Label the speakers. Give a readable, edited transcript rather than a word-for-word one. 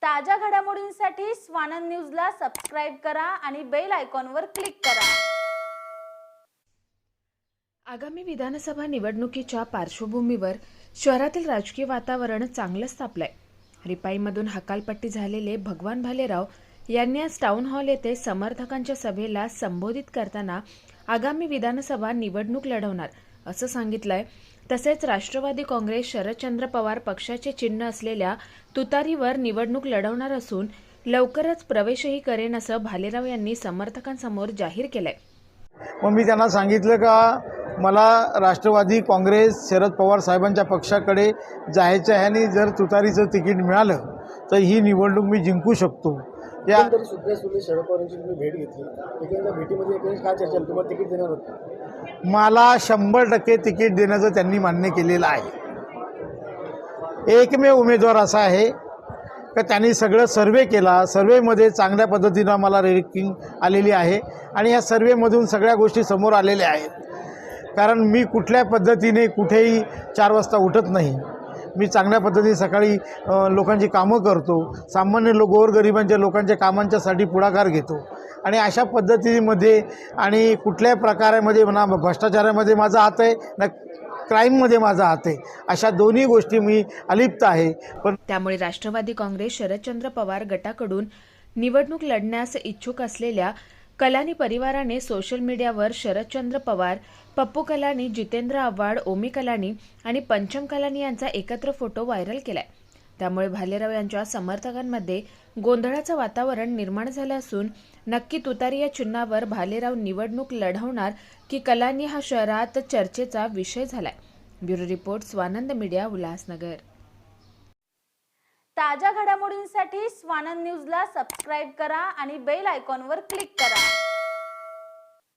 Speaker 1: ताज्या घडामोडींसाठी स्वानंद न्यूजला सबस्क्राइब करा आणि बेल आयकॉनवर क्लिक करा।
Speaker 2: आगामी विधानसभा निवडणुकीच्या पार्श्वभूमीवर शहरातील राजकीय वातावरण चांगलंच तापलंय। रिपाईमधून हकालपट्टी झालेले भगवान भालेराव यांनी आज टाउन हॉल येथे समर्थकांच्या सभेला संबोधित करताना आगामी विधानसभा निवडणूक लढवणार असं सांगितलंय। तसेच राष्ट्रवादी काँग्रेस शरदचंद्र पवार पक्षाचे चिन्ह असलेल्या तुतारीवर निवडणूक लढवणार असून लवकरच प्रवेशही करेन असं भालेराव यांनी समर्थकांसमोर जाहीर केलंय।
Speaker 3: मग मी त्यांना सांगितलं का मला राष्ट्रवादी काँग्रेस शरद पवार साहेबांच्या पक्षाकडे जायचं आहे आणि जर तुतारीचं तिकीट मिळालं तर ही निवडणूक मी जिंकू शकतो। या
Speaker 4: सुप्रिया सुळे शरद पवारांची तुम्ही भेट घेतली, एकदा भेटीमध्ये काय चर्चा झाली? तुम्हाला तिकीट देणार होते?
Speaker 3: मला 100% तिकीट देण्याचं त्यांनी मान्य केलेलं आहे। एकमेव उमेदवार असा आहे का त्यांनी सगळं सर्वे केला, सर्वेमध्ये चांगल्या पद्धतीनं मला रँकिंग आलेली आहे आणि या सर्वेमधून सगळ्या गोष्टी समोर आलेल्या आहेत। कारण मी कुठल्या पद्धतीने कुठेही 4 वाजता उठत नाही। मी चांगल्या पद्धतीने सकाळी लोकांची कामं करतो, सामान्य गोरगरिबांच्या लोकांच्या कामांच्यासाठी पुढाकार घेतो आणि अशा पद्धतीमध्ये आणि कुठल्याही प्रकारामध्ये ना भ्रष्टाचारामध्ये माझा हात आहे ना क्राईममध्ये माझा हात आहे, अशा दोन्ही गोष्टी मी अलिप्त आहे। पण
Speaker 2: त्यामुळे राष्ट्रवादी काँग्रेस शरदचंद्र पवार गटाकडून निवडणूक लढण्यास इच्छुक असलेल्या कलानी परिवाराने सोशल मीडियावर शरदचंद्र पवार, पप्पू कलानी, जितेंद्र आव्हाड, ओमी कलानी आणि पंचम कलानी यांचा एकत्र फोटो व्हायरल केलाय। त्यामुळे भालेराव यांच्या समर्थकांमध्ये गोंधळाचं वातावरण निर्माण झालं असून नक्की तुतारी या चिन्हावर भालेराव निवडणूक लढवणार की कलानी हा शहरात चर्चेचा विषय झालाय। Bureau report, Swanand media, Ulhasnagar.
Speaker 1: ताज्या घडामोडींसाठी स्वानंद न्यूजला सबस्क्राइब करा आणि बेल आयकॉनवर क्लिक करा।